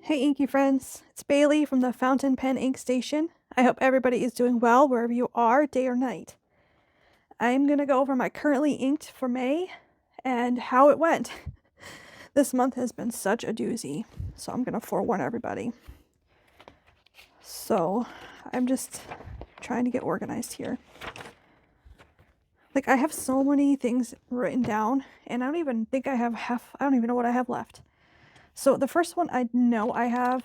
Hey Inky friends, it's Bailey from the Fountain Pen Ink Station. I hope everybody is doing well wherever you are, day or night. I'm going to go over my currently inked for May and how it went. This month has been such a doozy, so I'm going to forewarn everybody. So I'm just trying to get organized here. Like, I have so many things written down, and I don't even think I have I don't even know what I have left. So the first one I know I have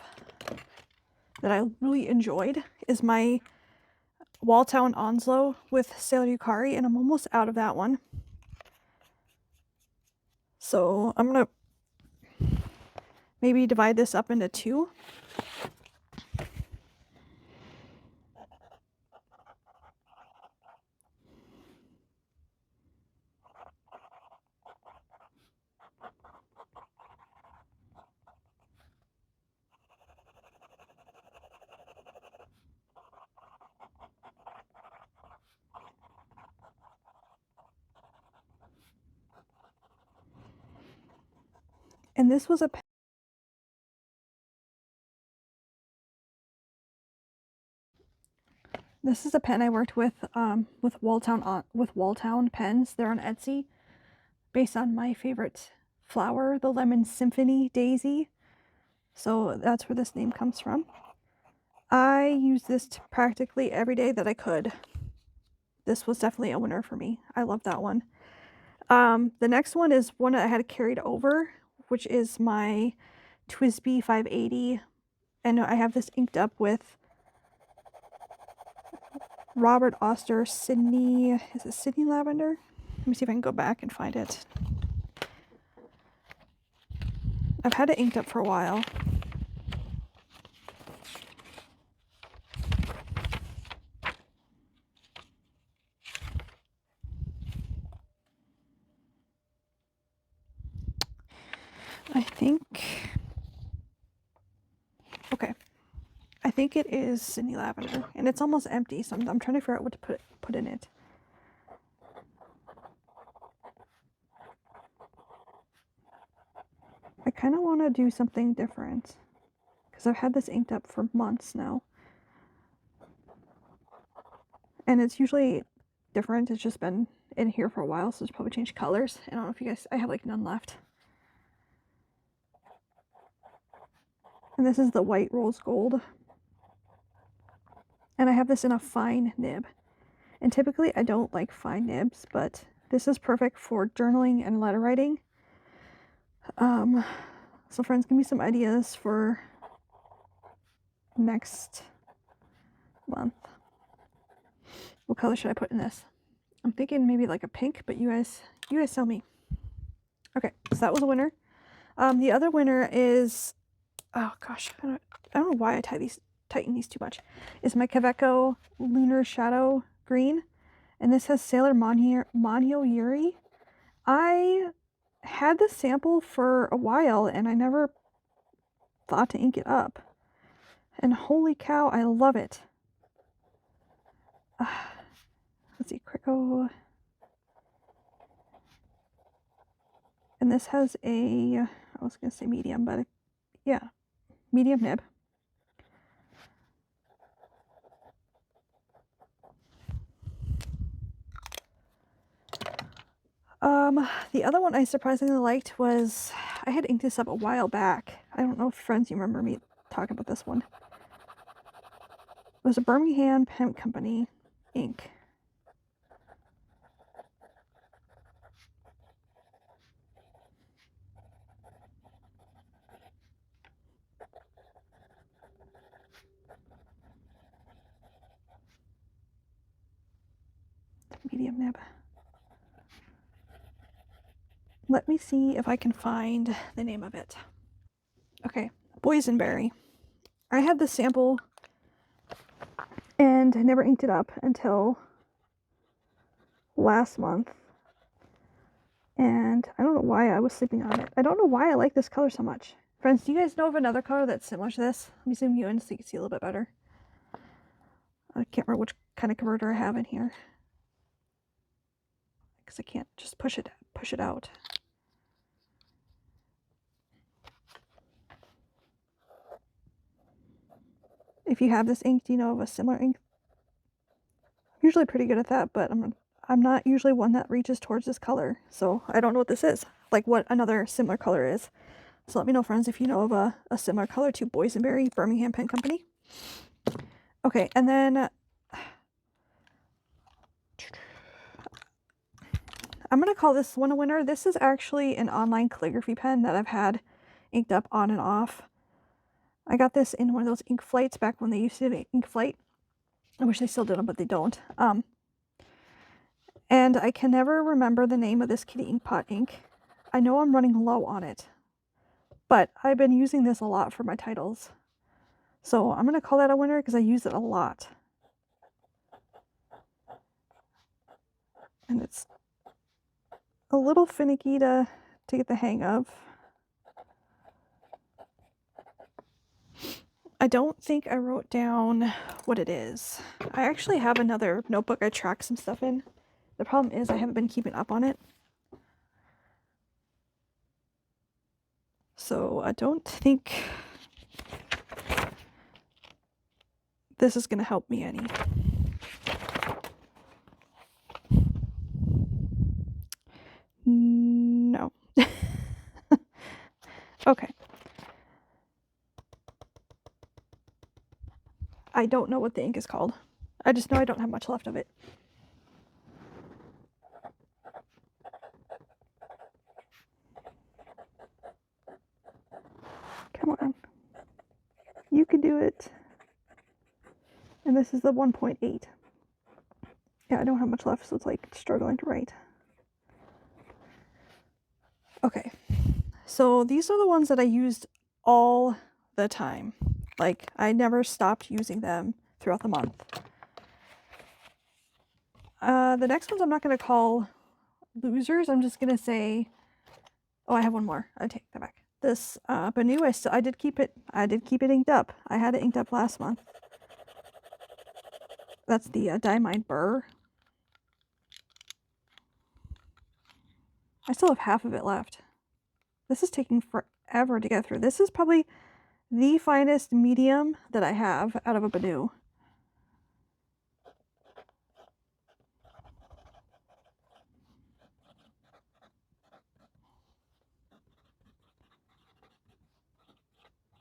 that I really enjoyed is my Walltown Onslow with Sailor Yukari, and I'm almost out of that one. So I'm gonna maybe divide this up into two. And this was a This is a pen I worked with Walltown pens. They're on Etsy, based on my favorite flower, the Lemon Symphony Daisy. So that's where this name comes from. I used this practically every day that I could. This was definitely a winner for me. I love that one. The next one is one I had carried over, which is my Twsbi 580, and I have this inked up with Robert Oster Sydney. Is it Sydney Lavender? Let me see if I can go back and find it. I've had it inked up for a while. I think, okay, I think it is Sydney Lavender, and it's almost empty, so I'm trying to figure out what to put in it. I kind of want to do something different, because I've had this inked up for months now. And it's usually different, it's just been in here for a while, so it's probably changed colors. I don't know if you guys, I have like none left. And this is the white rose gold. And I have this in a fine nib. And typically I don't like fine nibs, but this is perfect for journaling and letter writing. So friends, give me some ideas for next month. What color should I put in this? I'm thinking maybe like a pink, but you guys tell me. Okay, so that was a winner. The other winner is, oh gosh, I don't know why I tighten these too much. Is my Kaweco Lunar Shadow Green, and this has Sailor Manyo Yuri. I had this sample for a while, and I never thought to ink it up. And holy cow, I love it. Let's see, Crico. And this has a, I was going to say medium, but yeah, medium nib. The other one I surprisingly liked was, I had inked this up a while back. I don't know if friends, you remember me talking about this one. It was a Birmingham Pen Company ink. Medium nib. Let me see if I can find the name of it. Okay, Boysenberry. I had this sample and never inked it up until last month. And I don't know why I was sleeping on it. I don't know why I like this color so much. Friends, do you guys know of another color that's similar to this? Let me zoom you in so you can see a little bit better. I can't remember which kind of converter I have in here, because I can't just push it out. If you have this ink, do you know of a similar ink? I'm usually pretty good at that, but I'm not usually one that reaches towards this color, so I don't know what this is, like what another similar color is. So let me know, friends, if you know of a similar color to Boysenberry, Birmingham Pen Company. Okay, and then I'm going to call this one a winner. This is actually an online calligraphy pen that I've had inked up on and off. I got this in one of those ink flights back when they used to do ink flight. I wish they still did them, but they don't. And I can never remember the name of this kitty Inkpot ink. I know I'm running low on it, but I've been using this a lot for my titles. So I'm going to call that a winner because I use it a lot. And it's a little finicky to get the hang of. I don't think I wrote down what it is. I actually have another notebook I track some stuff in. The problem is I haven't been keeping up on it. So I don't think this is going to help me any. No. Okay. I don't know what the ink is called. I just know I don't have much left of it. Come on. You can do it. And this is the 1.8. Yeah, I don't have much left, so it's like struggling to write. Okay. So these are the ones that I used all the time. Like, I never stopped using them throughout the month. The next ones I'm not going to call losers. I'm just going to say, oh, I have one more. I take that back. This Benu, I did keep it inked up. I had it inked up last month. That's the Diamine Brrr. I still have half of it left. This is taking forever to get through. This is probably the finest medium that I have out of a Benu.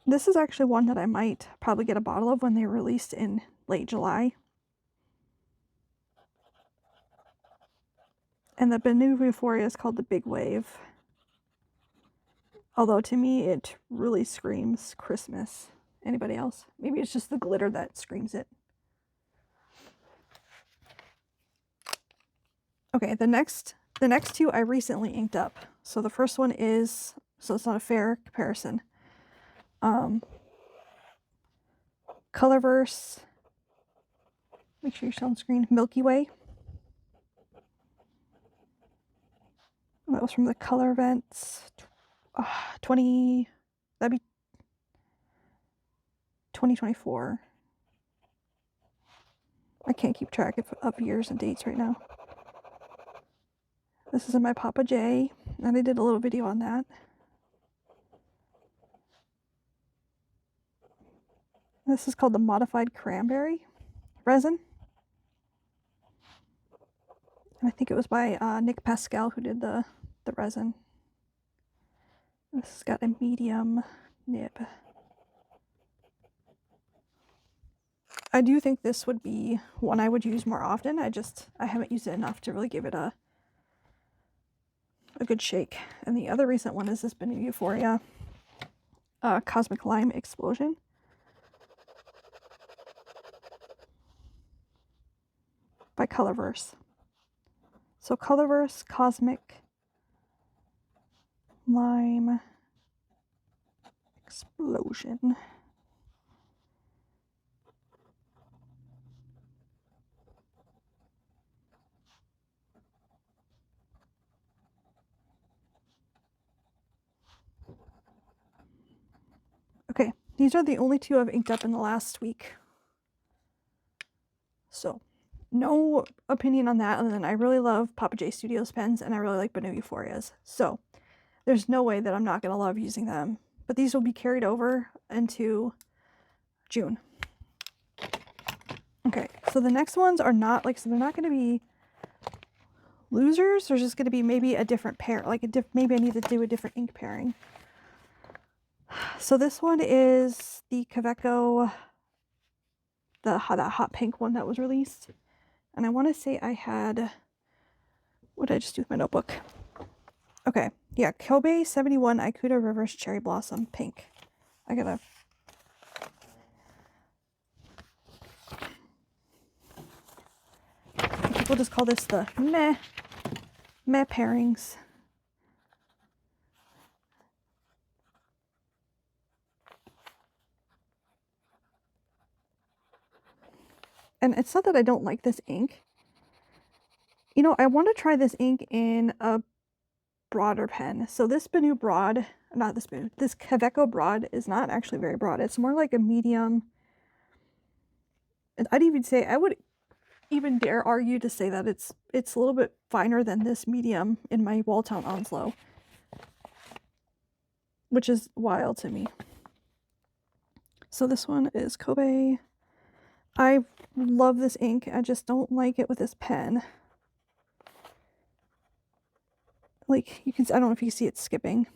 This is actually one that I might probably get a bottle of when they're released in late July. And the Benu Euphoria is called the Big Wave. Although to me it really screams Christmas. Anybody else? Maybe it's just the glitter that screams it. Okay, the next two I recently inked up. So the first one is, so it's not a fair comparison. Colorverse. Make sure you're still on screen. Milky Way. That was from the Colorverse. 20. That'd be 2024. I can't keep track of years and dates right now. This is in my Papa J, and I did a little video on that. This is called the Modified Cranberry resin. And I think it was by Nick Pascal who did the resin. This has got a medium nib. I do think this would be one I would use more often. I haven't used it enough to really give it a good shake. And the other recent one is this Benu Euphoria Cosmic Lime Explosion. By Colorverse. So Colorverse Cosmic Lime Explosion. Okay, these are the only two I've inked up in the last week. So, no opinion on that other than I really love Papa J Studios pens and I really like Benu Euphorias. So, there's no way that I'm not going to love using them. But these will be carried over into June. Okay, so the next ones are not like, so they're not going to be losers. There's just going to be maybe a different pair, like maybe I need to do a different ink pairing. So this one is the Kaweco, that hot pink one that was released. And I want to say I had, what did I just do with my notebook? Okay, yeah, Kobe 71 Ikuta Reverse Cherry Blossom Pink. I gotta... We'll just call this the meh pairings. And it's not that I don't like this ink. You know, I want to try this ink in a broader pen. So this Benu broad, not this Benu, this Kaweco broad is not actually very broad. It's more like a medium. I'd even say, I would even dare argue to say that it's a little bit finer than this medium in my Walltown onslow, which is wild to me. So this one is Kobe. I love this ink. I just don't like it with this pen. Like, you can, I don't know if you can see it skipping.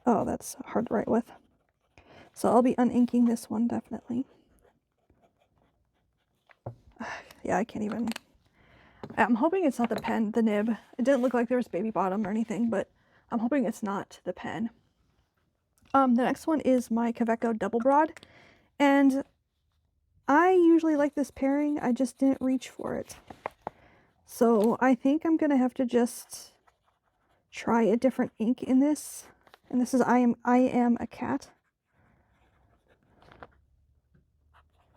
Oh, that's hard to write with. So I'll be uninking this one, definitely. Yeah, I can't even... I'm hoping it's not the pen, the nib. It didn't look like there was baby bottom or anything, but I'm hoping it's not the pen. The next one is my Kaweco Double Broad, and I usually like this pairing. I just didn't reach for it. So I think I'm gonna have to just try a different ink in this. And this is I am a cat.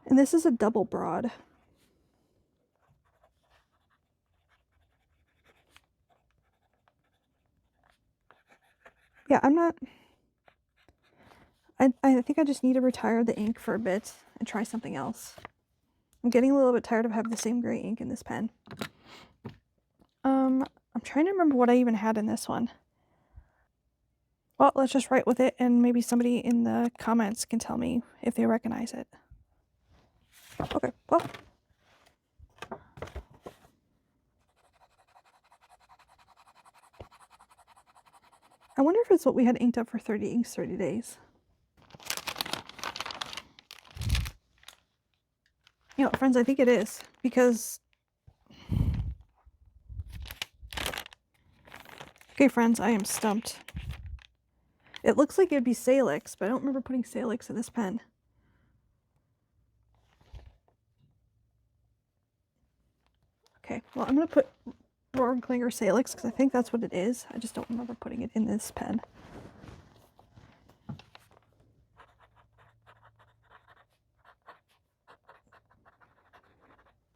And this is a double broad. Yeah, I'm not... I think I just need to retire the ink for a bit and try something else. I'm getting a little bit tired of having the same gray ink in this pen. I'm trying to remember what I even had in this one. Well, let's just write with it, and maybe somebody in the comments can tell me if they recognize it. Okay, well. I wonder if it's what we had inked up for 30 inks, 30 days. You know, friends, I think it is, because... Okay, friends, I am stumped. It looks like it'd be Salix, but I don't remember putting Salix in this pen. Okay, well, I'm going to put Rohrer Klinger Salix, because I think that's what it is. I just don't remember putting it in this pen.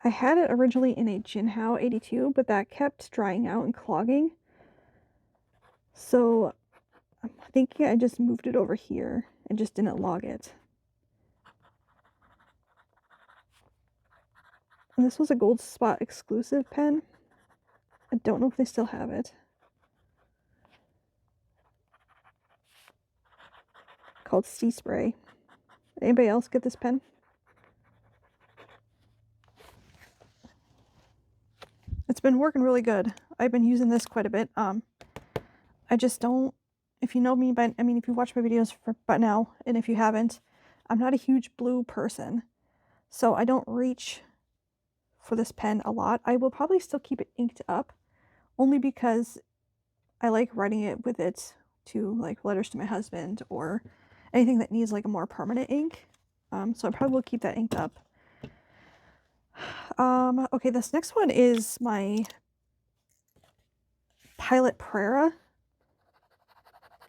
I had it originally in a Jinhao 82, but that kept drying out and clogging. So I'm thinking I just moved it over here and just didn't log it. And this was a Gold Spot exclusive pen. I don't know if they still have it. Called Seaspray. Anybody else get this pen? It's been working really good. I've been using this quite a bit. I just don't, if you know me, but I mean, if you watch my videos by now, and if you haven't, I'm not a huge blue person, so I don't reach for this pen a lot. I will probably still keep it inked up, only because I like writing it with it to like letters to my husband or anything that needs like a more permanent ink. So I probably will keep that inked up. Okay, this next one is my Pilot Prera.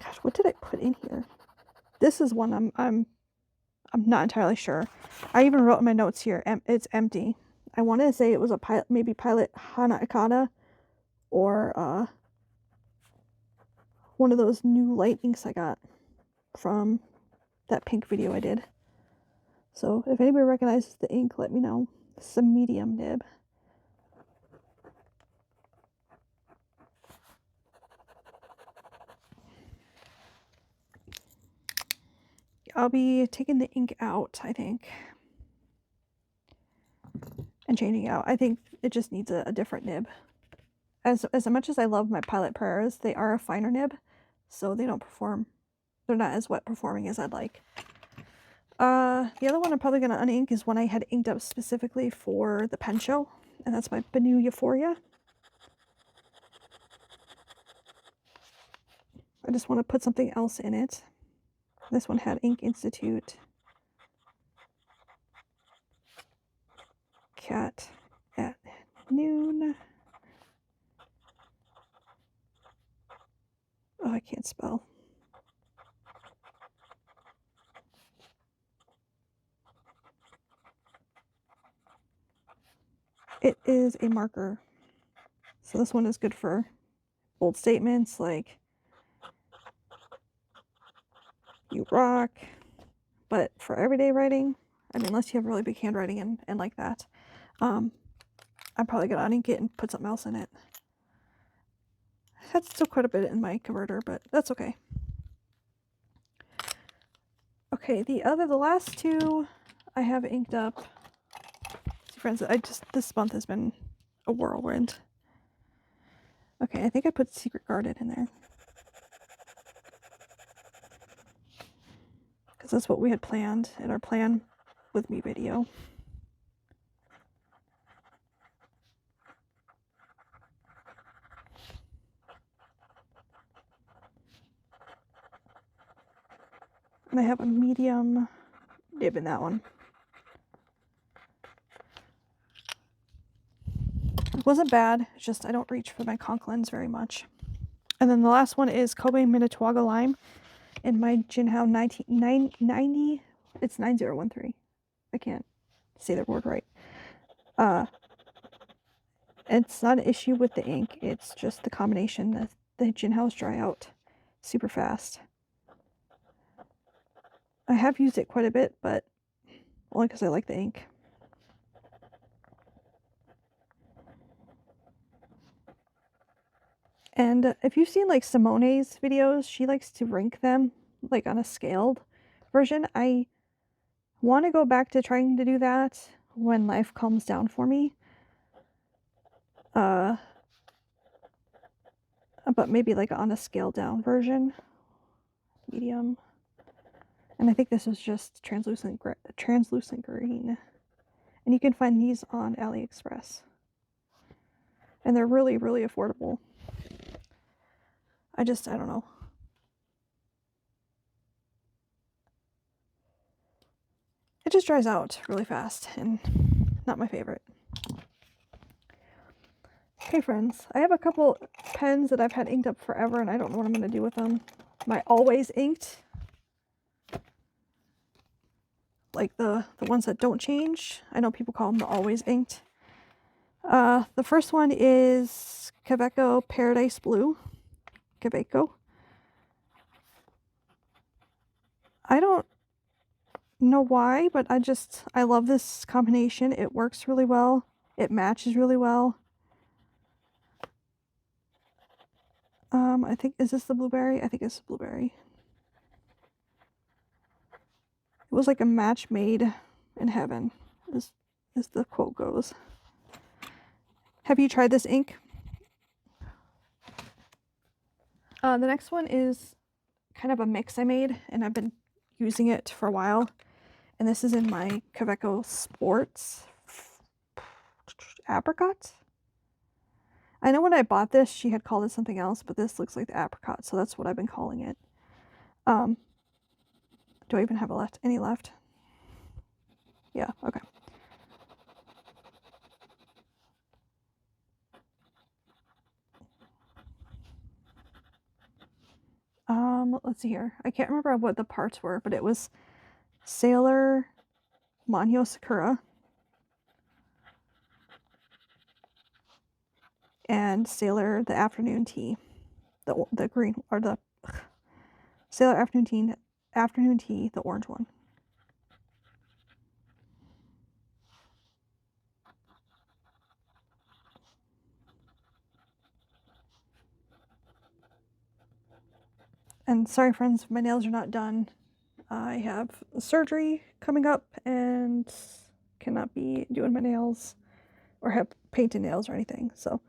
Gosh, what did I put in here? This is one I'm not entirely sure. I even wrote in my notes here, it's empty. I want to say it was a pilot, maybe Pilot Hana Ikada, or one of those new light inks I got from that pink video I did. So if anybody recognizes the ink, let me know. This is a medium nib. I'll be taking the ink out, I think, and changing it out. I think it just needs a different nib. As much as I love my Pilot Preras, they are a finer nib, so they don't perform. They're not as wet performing as I'd like. The other one I'm probably going to unink is one I had inked up specifically for the pen show, and that's my Benu Euphoria. I just want to put something else in it. This one had Ink Institute, Cat at Noon. Oh, I can't spell. It is a marker. So this one is good for bold statements like "you rock," but for everyday writing, I mean, unless you have really big handwriting and like that, I'm probably gonna unink it and put something else in it. That's still quite a bit in my converter, but that's okay. Okay, the last two I have inked up. See, friends, this month has been a whirlwind. Okay, I think I put Secret Garden in there, because that's what we had planned in our plan with me video. And I have a medium nib in that one. It wasn't bad, it's just I don't reach for my Conklins very much. And then the last one is Kobe Minnetonka Lime in my Jinhao 1990. It's 9013. I can't say the word right. It's not an issue with the ink, it's just the combination that the Jinhaos dry out super fast. I have used it quite a bit, but only because I like the ink. And if you've seen like Simone's videos, she likes to rank them like on a scaled version. I want to go back to trying to do that when life calms down for me. But maybe like on a scaled down version. Medium. And I think this is just translucent green. And you can find these on AliExpress. And they're really, really affordable. I don't know. It just dries out really fast and not my favorite. Okay, friends, I have a couple pens that I've had inked up forever and I don't know what I'm going to do with them. My always inked, like the ones that don't change. I know people call them the always inked. The first one is Kaweco Paradise Blue. Kaweco. I don't know why, but I love this combination. It works really well. It matches really well. I think, is this the blueberry? I think it's the blueberry. It was like a match made in heaven, as the quote goes. Have you tried this ink? The next one is kind of a mix I made, and I've been using it for a while. And this is in my Kaweco Sports Apricot. I know when I bought this, she had called it something else, but this looks like the apricot, so that's what I've been calling it. Do I even have any left? Yeah, okay. Let's see here. I can't remember what the parts were, but it was Sailor Manyo Sakura and Sailor the Afternoon Tea. The green, or the Sailor Afternoon Tea, the orange one. And sorry friends, my nails are not done. I have surgery coming up and cannot be doing my nails or have painted nails or anything. So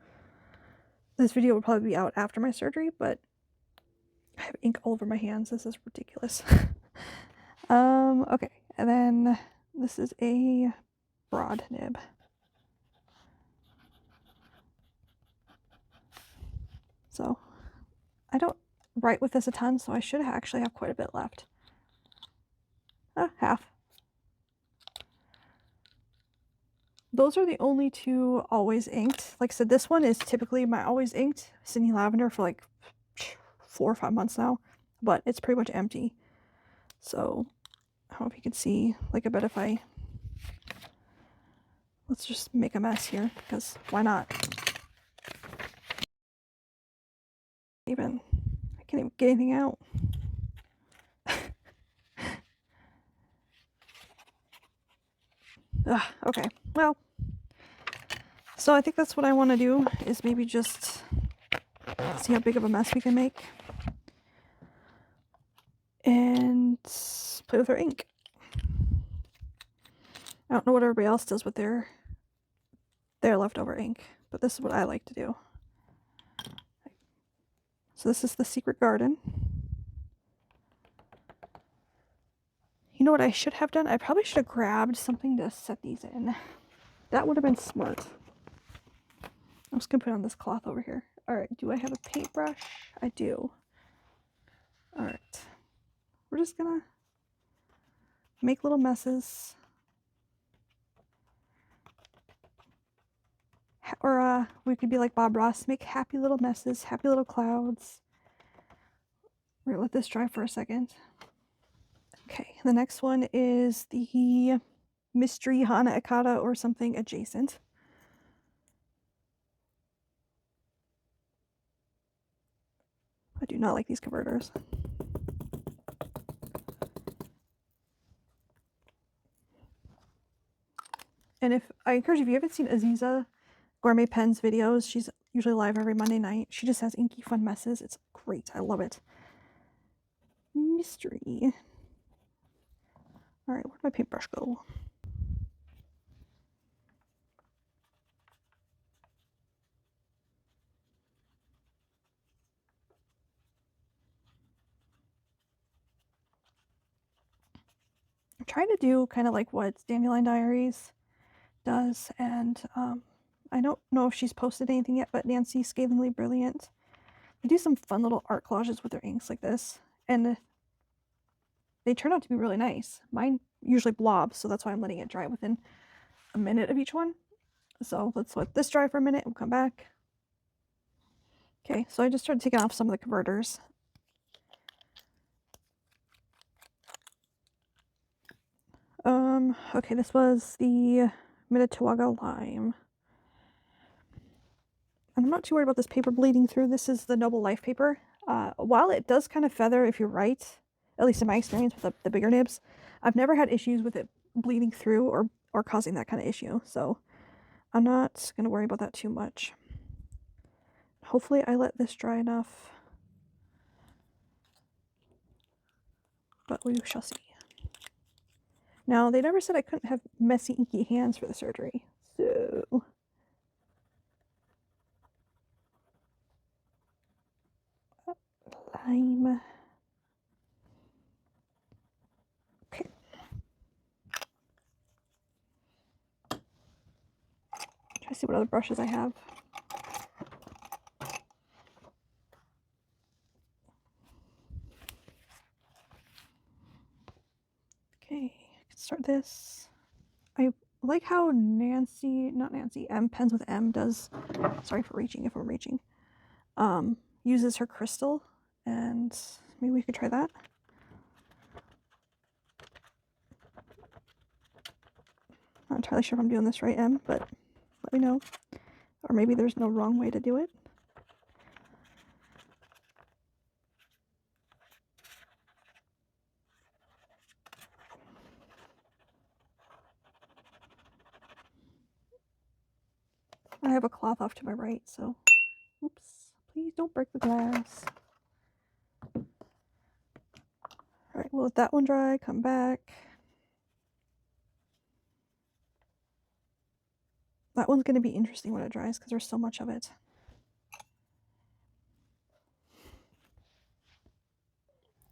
this video will probably be out after my surgery, but I have ink all over my hands. This is ridiculous. Okay, and then this is a broad nib. So I don't write with this a ton, so I should actually have quite a bit left. Half. Those are the only two always inked. Like I said, this one is typically my always inked Sydney Lavender for like 4 or 5 months now, but it's pretty much empty. So I don't know if you can see. Like, I bet if let's just make a mess here, because why not? I can't even get anything out. Okay, well, so I think that's what I want to do, is maybe just see how big of a mess we can make and play with our ink. I don't know what everybody else does with their leftover ink, but this is what I like to do. So this is the Secret Garden. You know what I should have done? I probably should have grabbed something to set these in. That would have been smart. I'm just going to put on this cloth over here. Alright, do I have a paintbrush? I do. Alright. We're just going to make little messes. Or we could be like Bob Ross, make happy little messes, happy little clouds. We're going to let this dry for a second. Okay, the next one is the Mystery Hana Ikada or something adjacent. I do not like these converters. And if I encourage you, if you haven't seen Aziza Gourmet Pens videos, she's usually live every Monday night. She just has inky fun messes. It's great. I love it. Mystery. Alright, where'd my paintbrush go? I'm trying to do kind of like what Dandelion Diaries does, and I don't know if she's posted anything yet, but Nancy Scalingly Brilliant. They do some fun little art collages with their inks like this, and they turn out to be really nice. Mine usually blobs, so that's why I'm letting it dry within a minute of each one. So let's let this dry for a minute. We'll come back. Okay, so I just started taking off some of the converters. Okay, this was the Minatawaga Lime. I'm not too worried about this paper bleeding through. This is the Noble Life paper. While it does kind of feather if you're right, at least in my experience with the bigger nibs, I've never had issues with it bleeding through or causing that kind of issue. So I'm not going to worry about that too much. Hopefully I let this dry enough. But we shall see. Now, they never said I couldn't have messy, inky hands for the surgery. So lime. Okay. Try to see what other brushes I have. Okay, I can start this. I like how M Pens with M does, sorry for reaching if I'm reaching, uses her crystal, and maybe we could try that. Not entirely sure if I'm doing this right, M, but let me know. Or maybe there's no wrong way to do it. I have a cloth off to my right, so oops, please don't break the glass. Alright, we'll let that one dry, come back. That one's going to be interesting when it dries because there's so much of it.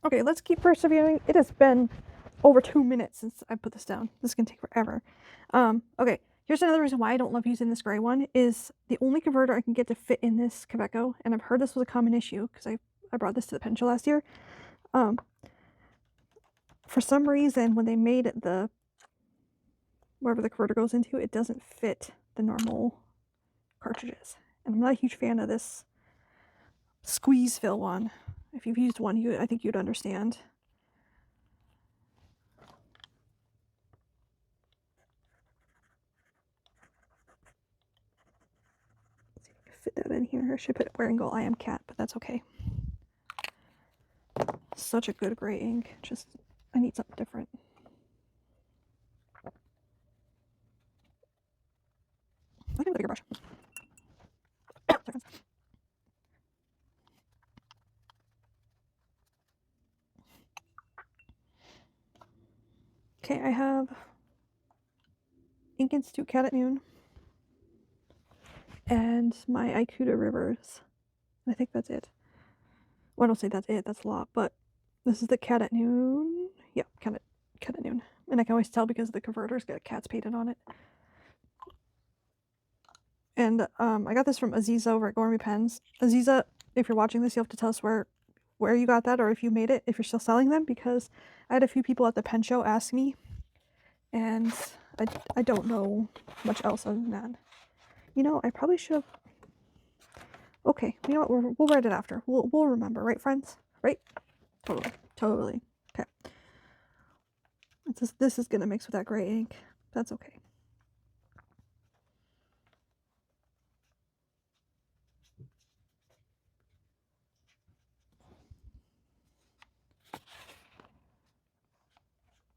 Okay, let's keep persevering. It has been over 2 minutes since I put this down. This is going to take forever. Okay, here's another reason why I don't love using this gray one is the only converter I can get to fit in this Kaweco, and I've heard this was a common issue because I brought this to the pen show last year. For some reason, when they made it wherever the converter goes into, it doesn't fit the normal cartridges. And I'm not a huge fan of this squeeze fill one. If you've used one, I think you'd understand. Let's see if I can fit that in here. I should put Wearingeul I Am Cat, but that's okay. Such a good gray ink. Just, I need something different. I think with a bigger brush. Okay, I have Ink Institute Cat at Noon and my Ikuta Rivers. I think that's it. Well, I don't say that's it, that's a lot, but this is the Cat at Noon. Yeah, Cat at Noon. And I can always tell because the converter's got cats painted on it. And I got this from Aziza over at Gourmet Pens. Aziza, if you're watching this, you'll have to tell us where you got that or if you made it, if you're still selling them, because I had a few people at the pen show ask me, and I don't know much else other than that. You know, I probably should have... Okay, you know what, we'll write it after. We'll remember, right, friends? Right? Totally. Okay. This is gonna mix with that gray ink. That's okay.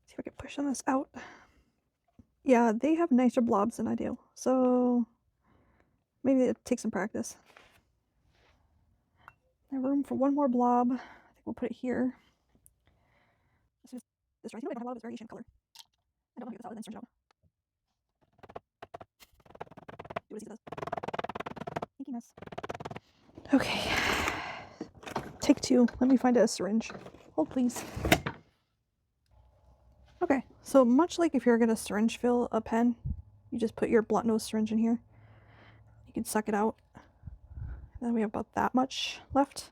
See if I can push on this out. Yeah, they have nicer blobs than I do, so maybe it takes some practice. I have room for one more blob. I think we'll put it here. This dries. You know, I don't have a lot of its variation in color. I don't know how to get this out and then stretch it out. Do what it does. Inky mess. Okay. Take two. Let me find a syringe. Hold, please. Okay, so much like if you're going to syringe fill a pen, you just put your blunt nose syringe in here. You can suck it out. And then we have about that much left.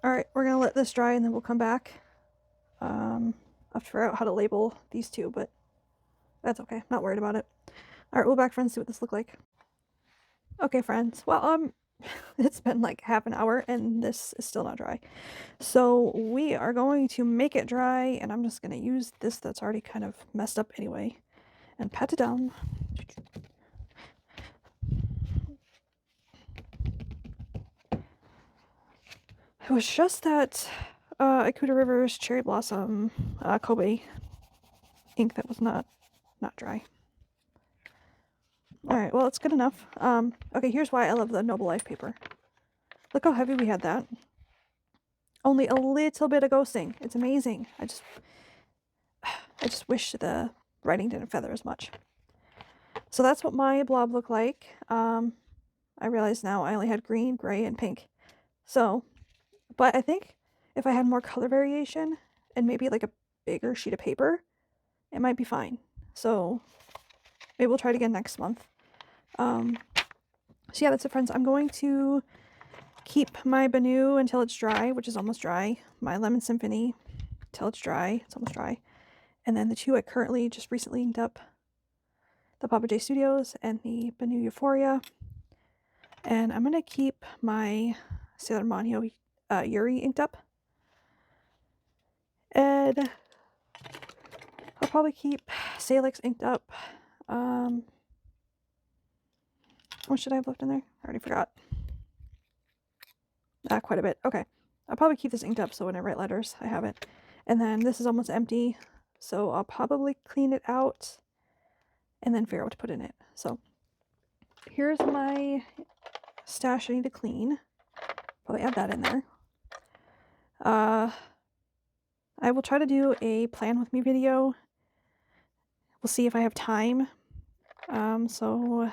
Alright, we're going to let this dry and then we'll come back. I have to figure out how to label these two, but that's okay. Not worried about it. Alright, we'll back, friends, see what this looks like. Okay, friends. Well, it's been like half an hour and this is still not dry. So we are going to make it dry, and I'm just going to use this that's already kind of messed up anyway and pat it down. It was just that Ikuta Rivers Cherry Blossom Kobe ink that was not dry. Alright, well, it's good enough. Okay, here's why I love the Noble Life paper. Look how heavy we had that. Only a little bit of ghosting. It's amazing. I just wish the writing didn't feather as much. So that's what my blob looked like. I realize now I only had green, gray, and pink. So, but I think if I had more color variation and maybe like a bigger sheet of paper, it might be fine. So maybe we'll try it again next month. So yeah, that's it, friends. I'm going to keep my Benu until it's dry, which is almost dry. My Lemon Symphony until it's dry. It's almost dry. And then the two I currently just recently inked up, the Papa J Studios and the Benu Euphoria. And I'm going to keep my Sailor Manyo Yuri inked up. And I'll probably keep Salix inked up. What should I have left in there? I already forgot. Quite a bit. Okay. I'll probably keep this inked up so when I write letters, I have it. And then this is almost empty, so I'll probably clean it out and then figure out what to put in it. So here's my stash I need to clean. Probably add that in there. I will try to do a plan with me video. We'll see if I have time. So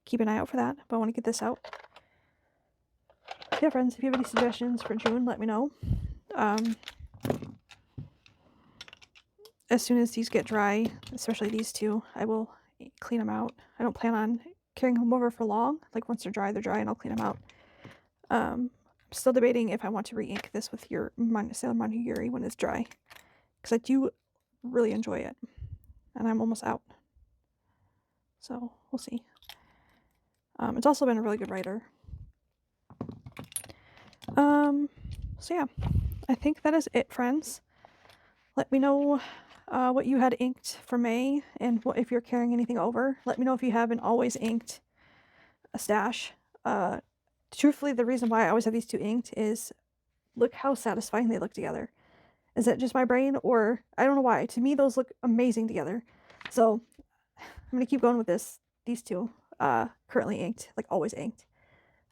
keep an eye out for that. But I want to get this out. Yeah, friends, if you have any suggestions for June, let me know. As soon as these get dry, especially these two, I will clean them out. I don't plan on carrying them over for long. Like once they're dry, and I'll clean them out. I'm still debating if I want to re-ink this with your Sailor Manyo Yuri when it's dry, because I do really enjoy it, and I'm almost out. So we'll see. It's also been a really good writer. So yeah, I think that is it, friends. Let me know what you had inked for May, and if you're carrying anything over. Let me know if you haven't always inked a stash. Truthfully, the reason why I always have these two inked is look how satisfying they look together. Is that just my brain, or I don't know why? To me, those look amazing together. So I'm gonna keep going with these two currently inked, like always inked.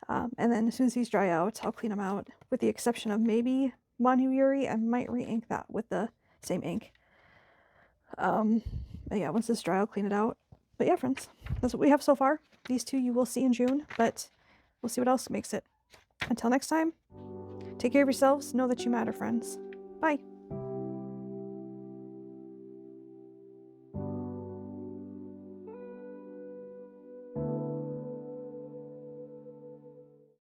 And then as soon as these dry out, I'll clean them out. With the exception of maybe Manyo Yuri, I might re-ink that with the same ink. But yeah, once this dry, I'll clean it out. But yeah, friends, that's what we have so far. These two you will see in June, but we'll see what else makes it. Until next time, take care of yourselves. Know that you matter, friends. Bye.